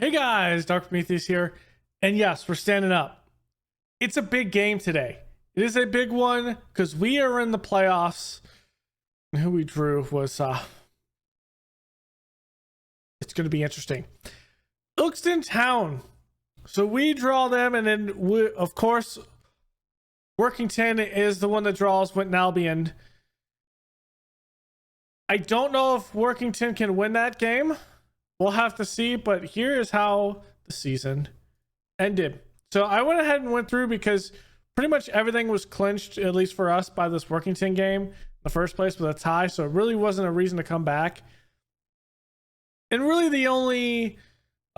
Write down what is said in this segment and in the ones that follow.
Hey guys, Dark Prometheus here. And yes, we're standing up. It's a big game today. It is a big one because we are in the playoffs. And who we drew was it's going to be interesting. Ilkeston Town. So we draw them, and then of course Workington is the one that draws Winton Albion. I don't know if Workington can win that game. We'll have to see, but here is how the season ended. So I went ahead and went through because pretty much everything was clinched, at least for us, by this Workington game in the first place with a tie. So it really wasn't a reason to come back. And really the only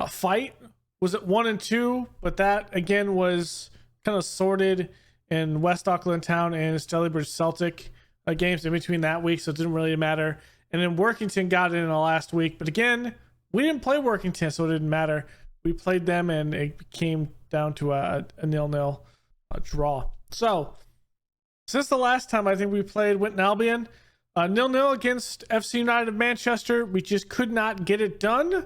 fight was at 1 and 2, but that again was kind of sorted in West Auckland Town and Stalybridge Celtic games in between that week, so it didn't really matter. And then Workington got it in the last week, but again, we didn't play Workington, so it didn't matter. We played them, and it came down to a 0-0 draw. So, since the last time I think we played Winton Albion, 0-0 against FC United of Manchester, we just could not get it done.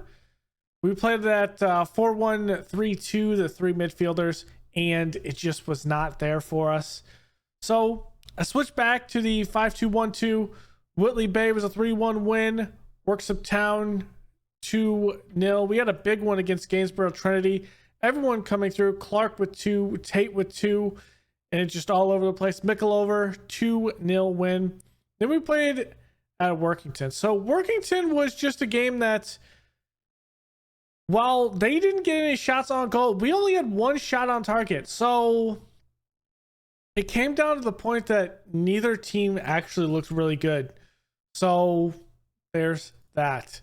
We played that 4-1-3-2, the three midfielders, and it just was not there for us. So, I switched back to the 5-2-1-2. Whitley Bay was a 3-1 win. Worksop Town 2-0. We had a big one against Gainsborough Trinity. Everyone coming through. Clark with 2, Tate with 2, and it's just all over the place. Mickleover 2-0 win. Then we played at Workington. So Workington was just a game that, while they didn't get any shots on goal, we only had one shot on target. So it came down to the point that neither team actually looked really good. So there's that.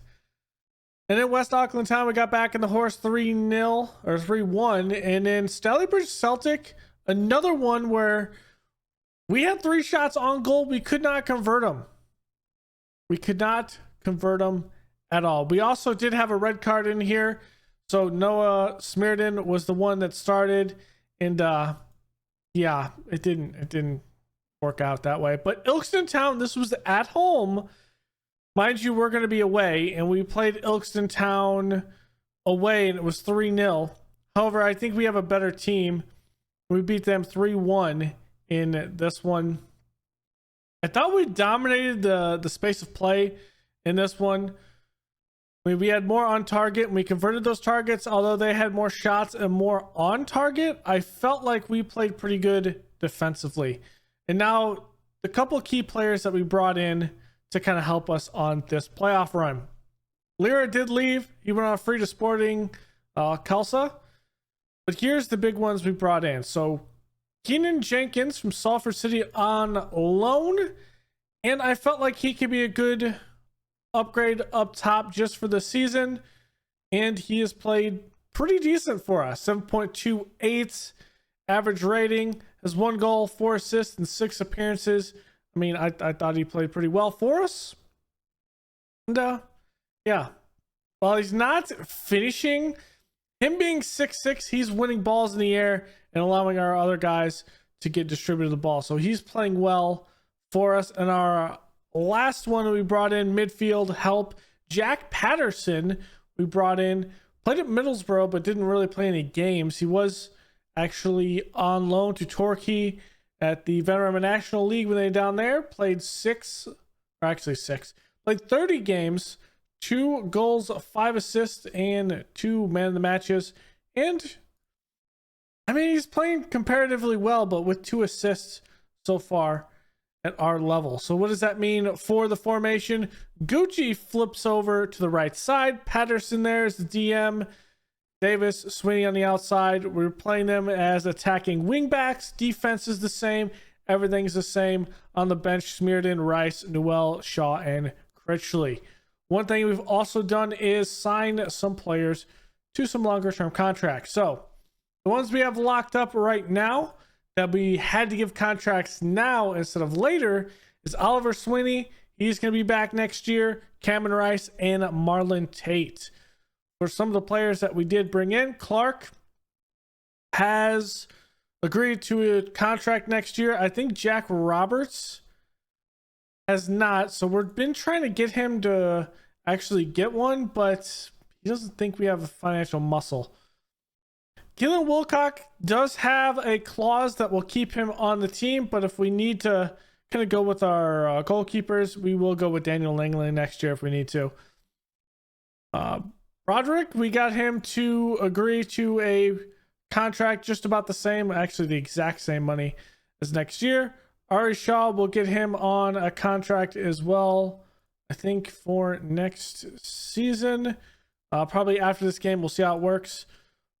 And then West Auckland Town, we got back in the horse 3-0 or 3-1. And then Stalybridge Celtic, another one where we had 3 shots on goal. We could not convert them. We could not convert them at all. We also did have a red card in here. So Noah Smearden was the one that started. And yeah, it didn't work out that way. But Ilkeston Town, this was at home. Mind you, we're going to be away, and we played Ilkeston Town away, and it was 3-0. However, I think we have a better team. We beat them 3-1 in this one. I thought we dominated the space of play in this one. We had more on target, and we converted those targets. Although they had more shots and more on target, I felt like we played pretty good defensively. And now, the couple key players that we brought in to kind of help us on this playoff run. Lyra did leave. He went on free to Sporting Kelsa. But here's the big ones we brought in. So Keenan Jenkins from Salford City on loan. And I felt like he could be a good upgrade up top just for the season. And he has played pretty decent for us. 7.28 average rating. Has 1 goal, 4 assists, and 6 appearances. I mean, I thought he played pretty well for us. And yeah, while he's not finishing, him being 6'6", he's winning balls in the air and allowing our other guys to get distributed the ball. So he's playing well for us. And our last one we brought in, midfield help, Jack Patterson, we brought in, played at Middlesbrough, but didn't really play any games. He was actually on loan to Torquay at the Venerable National League when they were down there. Played 6, played 30 games, 2 goals, 5 assists, and 2 man of the matches. And I mean, he's playing comparatively well, but with 2 assists so far at our level. So what does that mean for the formation? Gucci flips over to the right side. Patterson there is the DM. Davis, Sweeney on the outside. We're playing them as attacking wingbacks. Defense is the same. Everything's the same. On the bench, Smearden, Rice, Newell, Shaw, and Critchley. One thing we've also done is sign some players to some longer term contracts. So the ones we have locked up right now that we had to give contracts now instead of later is Oliver Sweeney. He's going to be back next year. Cameron Rice and Marlon Tate. For some of the players that we did bring in, Clark has agreed to a contract next year. I think Jack Roberts has not. So we've been trying to get him to actually get one, but He doesn't think we have a financial muscle. Keelan Wilcock does have a clause that will keep him on the team, but if we need to kind of go with our goalkeepers, we will go with Daniel Langley next year if we need to. Roderick, we got him to agree to a contract just about the same, actually the exact same money as next year. Ari Shaw will get him on a contract as well, I think for next season. Probably after this game, we'll see how it works.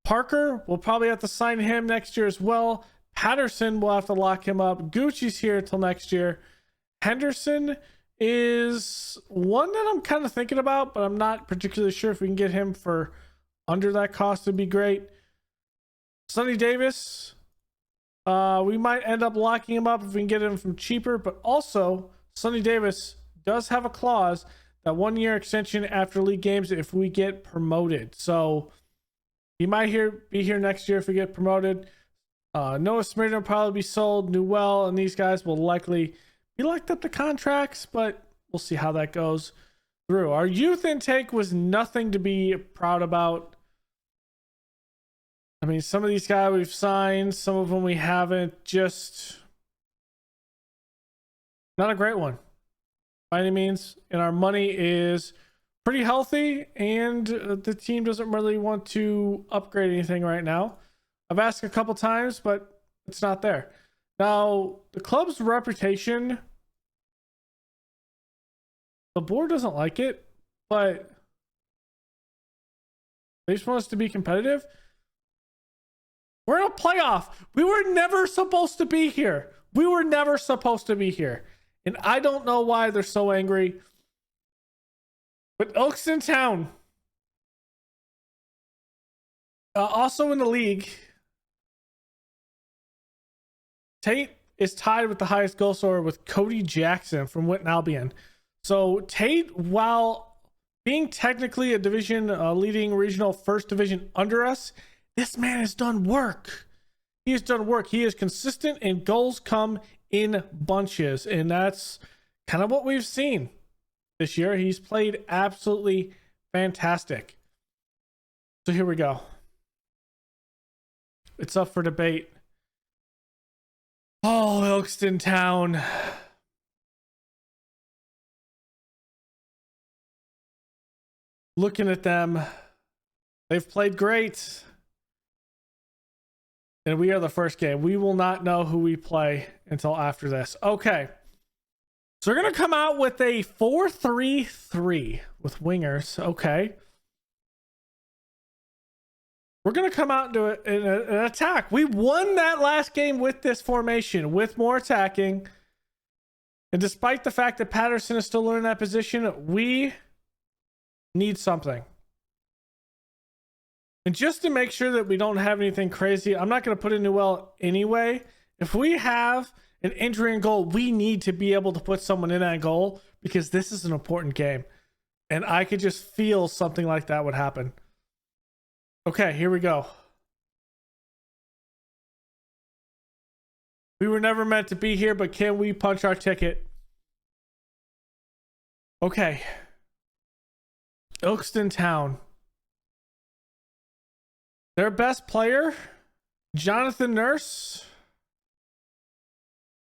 Parker, we'll probably have to sign him next year as well. Patterson, we'll have to lock him up. Gucci's here till next year. Henderson is one that I'm kind of thinking about, but I'm not particularly sure if we can get him for under that cost. Would be great. Sonny Davis, we might end up locking him up if we can get him from cheaper, but also Sonny Davis does have a clause that 1 year extension after league games if we get promoted. So he might be here next year if we get promoted. Noah Smirnoff will probably be sold. Newell and these guys will likely be locked up to contracts, but we'll see how that goes through. Our youth intake was nothing to be proud about. I mean, some of these guys we've signed, some of them we haven't. Just not a great one by any means. And our money is pretty healthy, and the team doesn't really want to upgrade anything right now. I've asked a couple times, but it's not there. Now, the club's reputation, the board doesn't like it, but they just want us to be competitive. We're in a playoff. We were never supposed to be here. We were never supposed to be here. And I don't know why they're so angry. But Ilkeston Town, also in the league, Tate is tied with the highest goal scorer with Cody Jackson from Winton Albion. So Tate, while being technically a division leading regional first division under us, this man has done work. He has done work. He is consistent and goals come in bunches. And that's kind of what we've seen this year. He's played absolutely fantastic. So here we go. It's up for debate. Oh, Ilkeston Town. Looking at them, they've played great. And we are the first game. We will not know who we play until after this. Okay. So we're going to come out with a 4-3-3 with wingers. Okay. We're going to come out into an attack. We won that last game with this formation, with more attacking. And despite the fact that Patterson is still learning that position, we need something. And just to make sure that we don't have anything crazy, I'm not going to put in Newell anyway. If we have an injury in goal, we need to be able to put someone in that goal because this is an important game. And I could just feel something like that would happen. Okay, here we go. We were never meant to be here, but can we punch our ticket? Okay. Ilkeston Town. Their best player, Jonathan Nurse.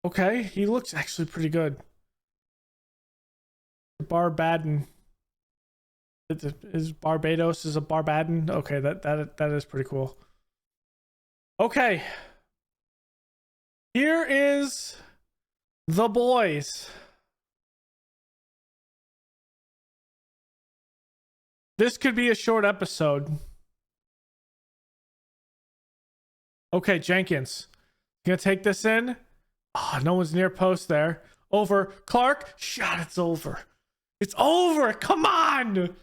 Okay, he looks actually pretty good. Barbaden. Is Barbados is a Barbaden? Okay, that is pretty cool. Okay. Here is the boys. This could be a short episode. Okay, Jenkins. Gonna take this in. Oh, no one's near post there. Over. Clark. Shot. It's over. It's over. Come on.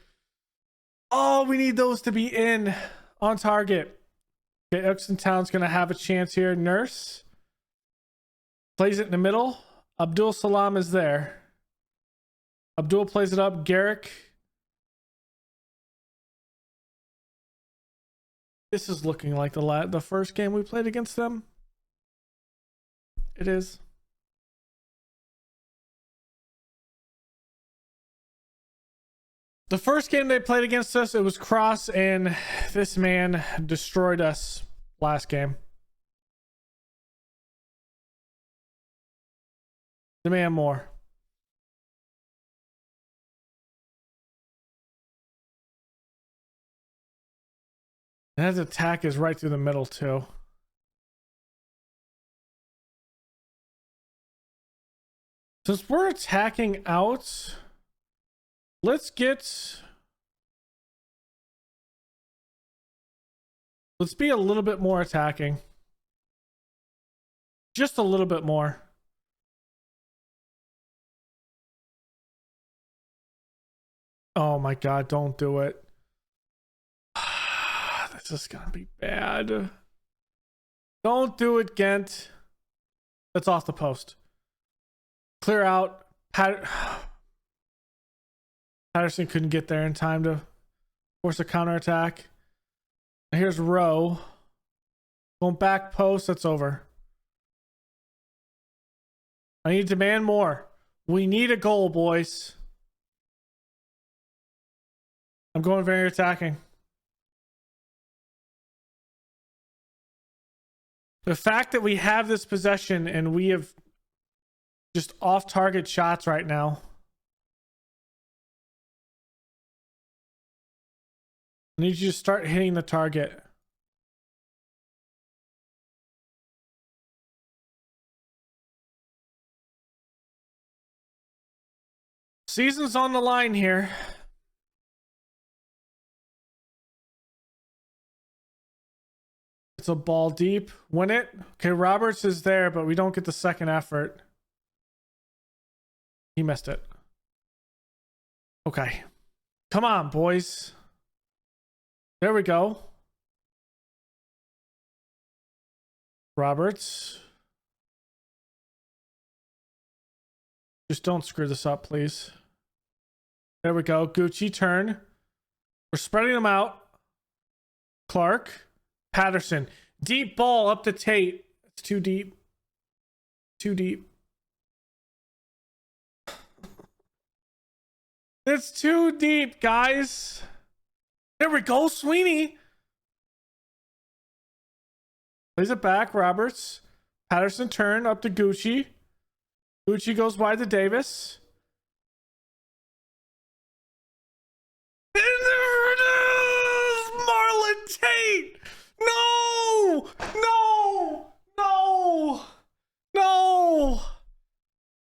Oh, we need those to be in on target. Okay, Ilkeston Town's gonna have a chance here. Nurse. Plays it in the middle. Abdul Salam is there. Abdul plays it up. Garrick. This is looking like the first game we played against them. It is. The first game they played against us, it was Cross, and this man destroyed us last game. Demand more. And his attack is right through the middle too. Since we're attacking out, let's be a little bit more attacking. Just a little bit more. Oh my God, don't do it. This is gonna be bad. Don't do it, Ghent. That's off the post. Clear out. Patterson couldn't get there in time to force a counterattack. And here's Rowe. Going back post, that's over. I need to demand more. We need a goal, boys. I'm going very attacking. The fact that we have this possession and we have just off-target shots right now. I need you to start hitting the target. Season's on the line here. It's a ball deep. Win it. Okay, Roberts is there, but we don't get the second effort. He missed it. Okay. Come on, boys. There we go. Roberts. Just don't screw this up, please. There we go. Gucci, turn. We're spreading them out. Clark. Patterson. Deep ball up to Tate. It's too deep. Too deep. It's too deep, guys. There we go, Sweeney. Plays it back, Roberts. Patterson turn up to Gucci. Gucci goes wide to Davis. And there it is! Marlon Tate! No! No! No! No!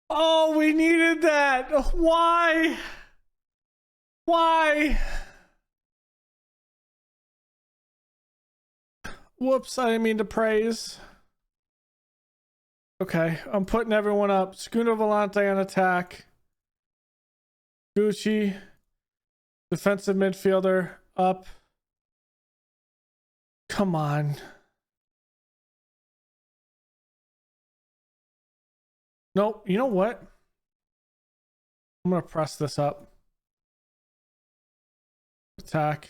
Oh, we needed that. Why? Why? Whoops, I didn't mean to praise. Okay, I'm putting everyone up. Segundo Volante on attack. Gucci, defensive midfielder, up. Come on. Nope, you know what? I'm going to press this up. Attack.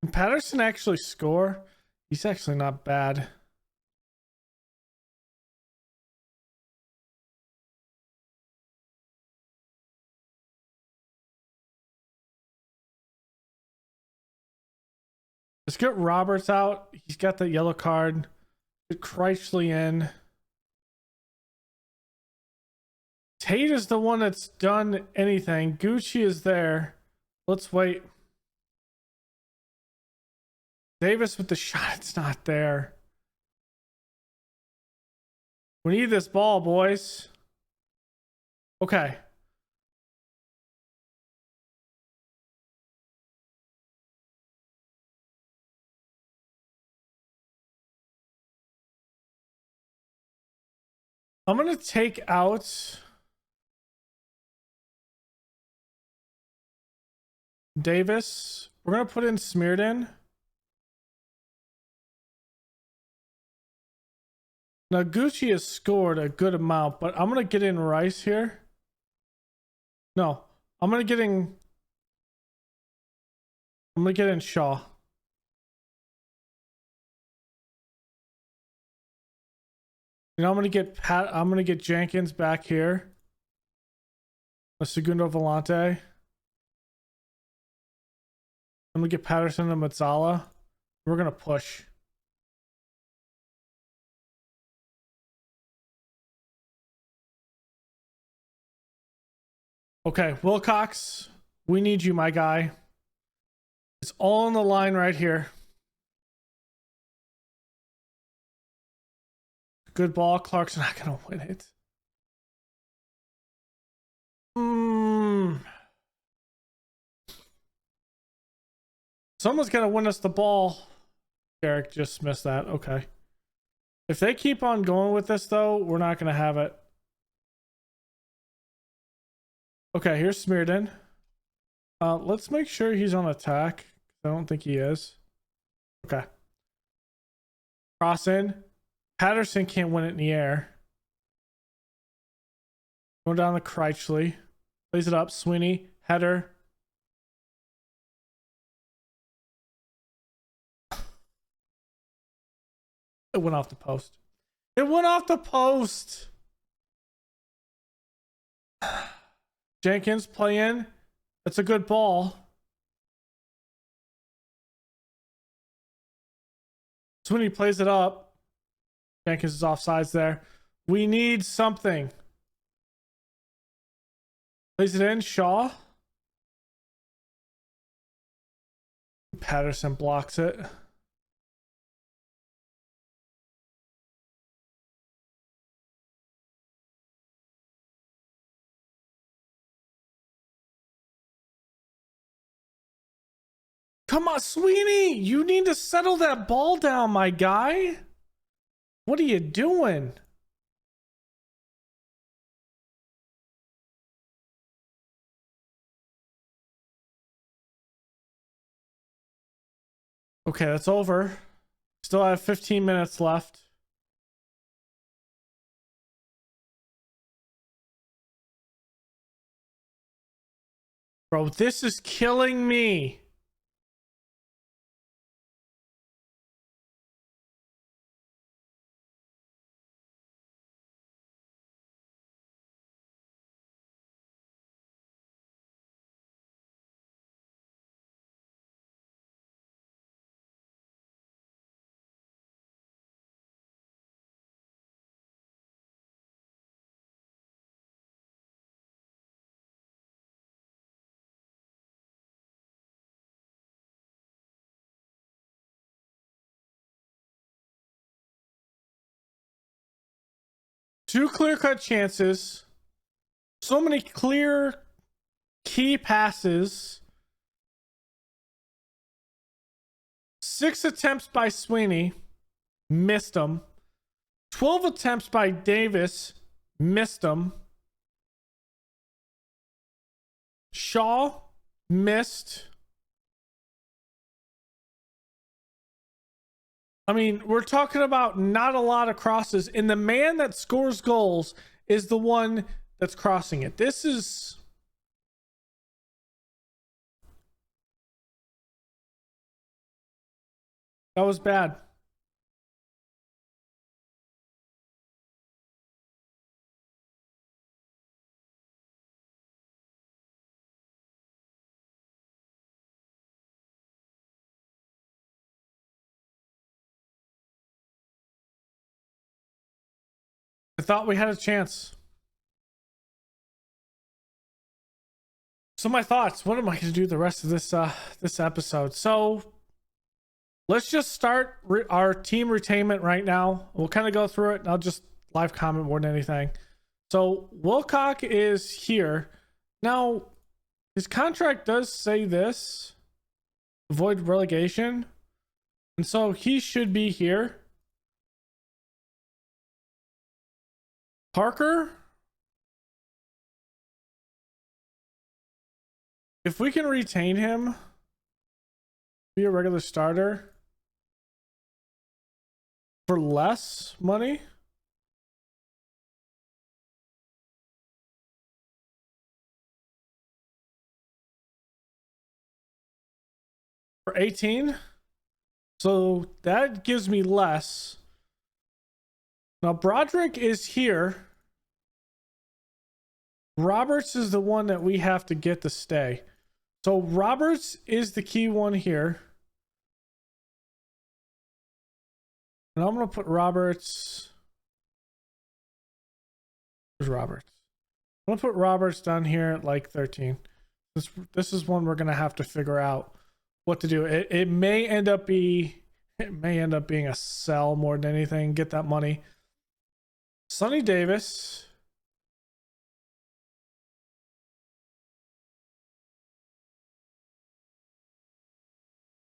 Can Patterson actually score? He's actually not bad. Let's get Roberts out. He's got the yellow card. Get Kreishley in. Tate is the one that's done anything. Gucci is there. Let's wait. Davis with the shot. It's not there. We need this ball, boys. Okay. I'm going to take out Davis. We're going to put in Smearden. Now, Gucci has scored a good amount, but I'm going to get in Rice here. No, I'm going to get in Shaw. You know, I'm going to get Jenkins back here. A Segundo Volante. Then we get Patterson and Mazzala. We're gonna push. Okay, Wilcox, we need you, my guy. It's all on the line right here. Good ball. Clark's not gonna win it. Someone's gonna win us the ball. Derek just missed that. Okay. If they keep on going with this, though, we're not gonna have it. Okay, here's Smearden. Let's make sure he's on attack. I don't think he is. Okay. Cross in. Patterson can't win it in the air. Going down the Kreitschley. Plays it up. Sweeney. Header. It went off the post. It went off the post. Jenkins play in. That's a good ball. Sweeney plays it up. Jenkins is offsides there. We need something. Plays it in. Shaw. Patterson blocks it. Come on, Sweeney! You need to settle that ball down, my guy. What are you doing? Okay, that's over. Still have 15 minutes left. Bro, this is killing me. Two clear-cut chances. So many clear key passes. 6 attempts by Sweeney. Missed them. 12 attempts by Davis. Missed them. Shaw. Missed. I mean, we're talking about not a lot of crosses, and the man that scores goals is the one that's crossing it. This is... That was bad. I thought we had a chance. So my thoughts, what am I going to do the rest of this this episode? So let's just start our team retainment right now. We'll kind of go through it and I'll just live comment more than anything. So Wilcock is here. Now, his contract does say this, avoid relegation. And so he should be here. Parker, if we can retain him, be a regular starter for less money. For 18. So that gives me less. Now, Broderick is here. Roberts is the one that we have to get to stay. So Roberts is the key one here. And I'm going to put Roberts. Where's Roberts? I'm going to put Roberts down here at like 13. This is one we're going to have to figure out what to do. It may end up being a sell more than anything. Get that money. Sonny Davis.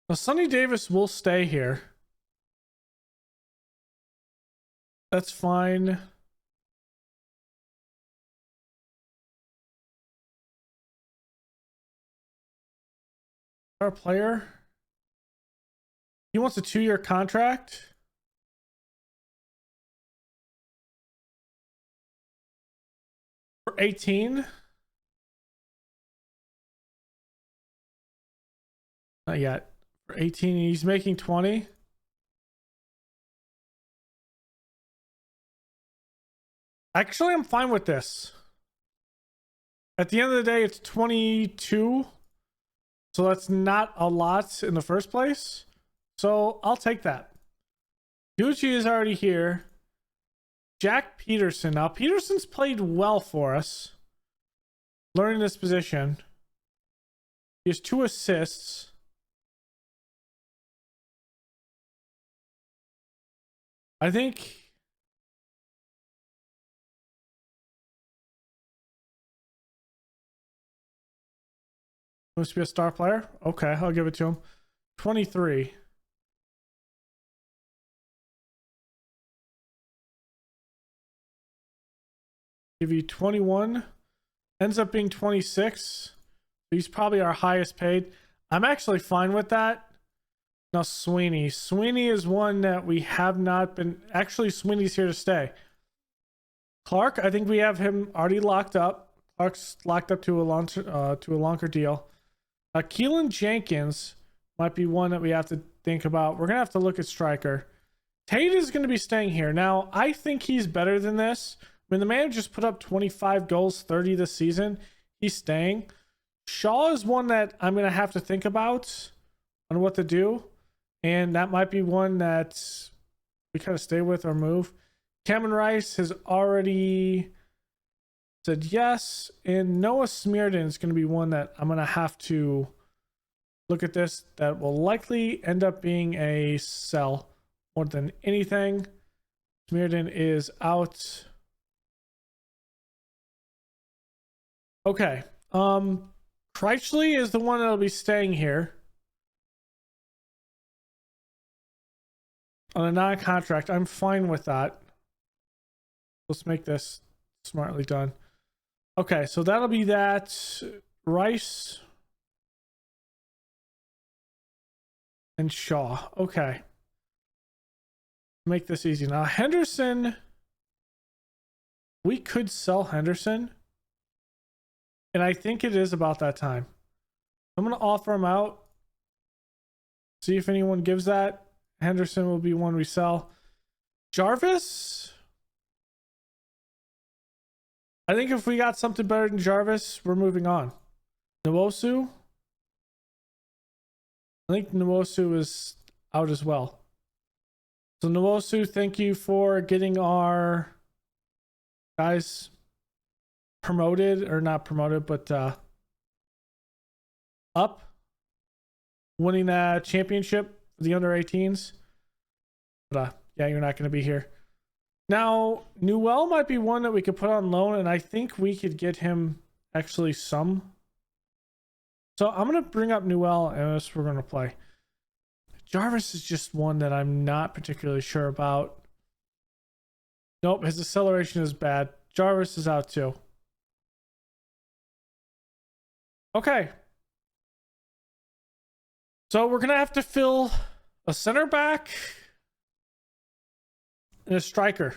Now, Sonny Davis will stay here. That's fine. Our player. He wants a 2-year contract. For 18. Not yet. For 18, he's making 20. Actually, I'm fine with this. At the end of the day, it's 22. So that's not a lot in the first place. So I'll take that. Gucci is already here. Jack Peterson. Now, Peterson's played well for us. Learning this position. He has 2 assists. I think... Must be a star player? Okay, I'll give it to him. 23. Give you 21. Ends up being 26. He's probably our highest paid. I'm actually fine with that. Now, Sweeney. Sweeney is one that we have not been... Actually, Sweeney's here to stay. Clark, I think we have him already locked up. Clark's locked up to a longer deal. Keelan Jenkins might be one that we have to think about. We're going to have to look at striker. Tate is going to be staying here. Now, I think he's better than this. I mean, the man just put up 25 goals, 30 this season. He's staying. Shaw is one that I'm going to have to think about on what to do. And that might be one that we kind of stay with or move. Cameron Rice has already said yes. And Noah Smearden is going to be one that I'm going to have to look at this. That will likely end up being a sell more than anything. Smearden is out. Okay. Kreitschley is the one that'll be staying here on a non-contract. I'm fine with that. Let's make this smartly done. Okay, so that'll be that. Rice and Shaw. Okay. Make this easy. Now, Henderson. We could sell Henderson. And I think it is about that time. I'm going to offer him out. See if anyone gives that. Henderson will be one we sell. Jarvis. I think if we got something better than Jarvis, we're moving on. Nwosu. I think Nwosu is out as well. So Nwosu, thank you for getting our guys promoted, or not promoted, but up. Winning that championship for the under 18s. But yeah, you're not going to be here. Now, Newell might be one that we could put on loan, and I think we could get him actually some. So I'm going to bring up Newell, and this we're going to play. Jarvis is just one that I'm not particularly sure about. Nope, his acceleration is bad. Jarvis is out too. Okay. So we're going to have to fill a center back and a striker.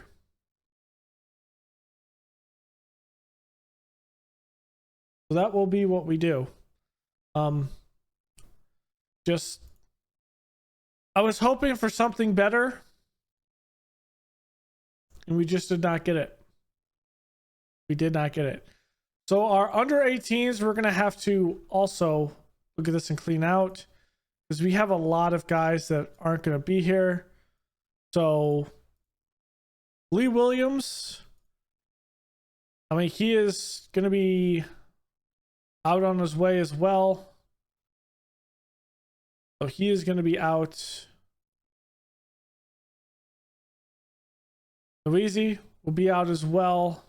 So that will be what we do. Just, I was hoping for something better, and we just did not get it. We did not get it. So our under 18s, we're going to have to also look at this and clean out because we have a lot of guys that aren't going to be here. So Lee Williams, I mean, he is going to be out on his way as well. So he is going to be out. Louisi will be out as well.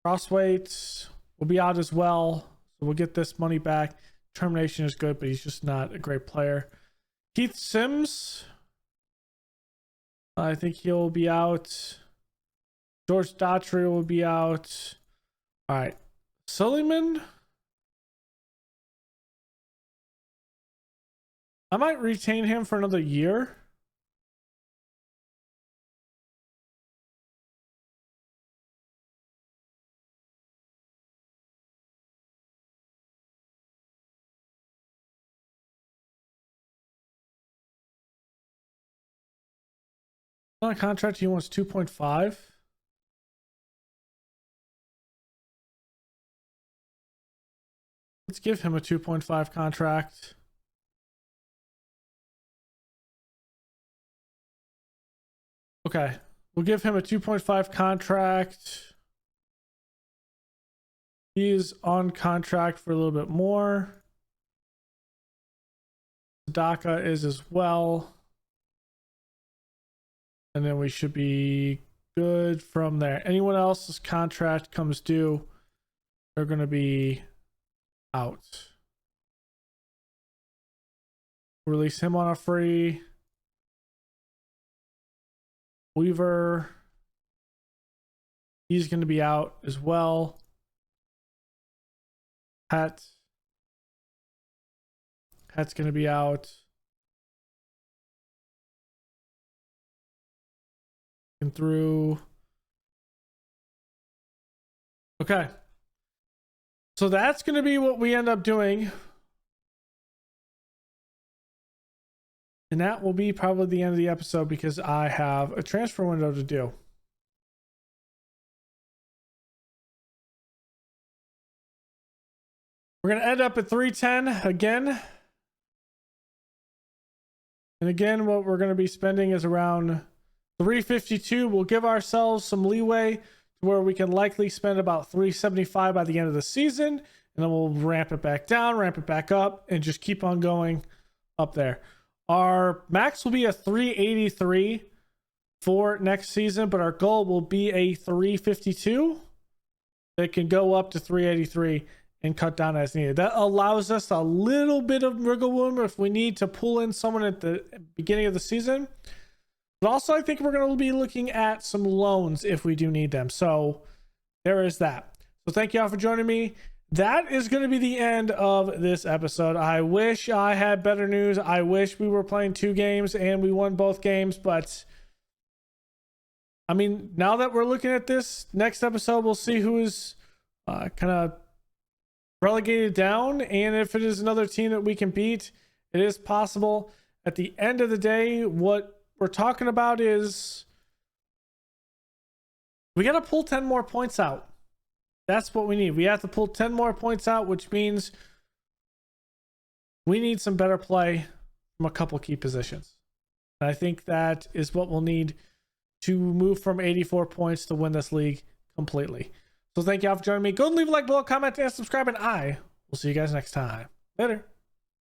Crossweight will be out as well. So we'll get this money back. Termination is good, but he's just not a great player. Keith Sims, I think he'll be out. George Daughtry will be out. All right. Suleiman, I might retain him for another year. On a contract, he wants 2.5. Let's give him a 2.5 contract. Okay, we'll give him a 2.5 contract. He is on contract for a little bit more. Sadaka is as well. And then we should be good from there. Anyone else's contract comes due, they're going to be out. Release him on a free. Weaver, he's going to be out as well. Hat's going to be out. And through. Okay. So that's going to be what we end up doing. And that will be probably the end of the episode because I have a transfer window to do. We're going to end up at 310 again. And again, what we're going to be spending is around 352. We'll give ourselves some leeway to where we can likely spend about 375 by the end of the season. And then we'll ramp it back down, ramp it back up, and just keep on going up there. Our max will be a 383 for next season, but our goal will be a 352 that can go up to 383 and cut down as needed. That allows us a little bit of wiggle room if we need to pull in someone at the beginning of the season. But also, I think we're going to be looking at some loans if we do need them. So there is that. So thank you all for joining me. That is going to be the end of this episode. I wish I had better news. I wish we were playing 2 games and we won both games. But I mean, now that we're looking at this next episode, we'll see who is kind of relegated down. And if it is another team that we can beat, it is possible. At the end of the day, what we're talking about is we got to pull 10 more points out. That's what we need. We have to pull 10 more points out, which means we need some better play from a couple key positions. And I think that is what we'll need to move from 84 points to win this league completely. So thank you all for joining me. Go and leave a like below, comment, and subscribe, and I will see you guys next time. Later.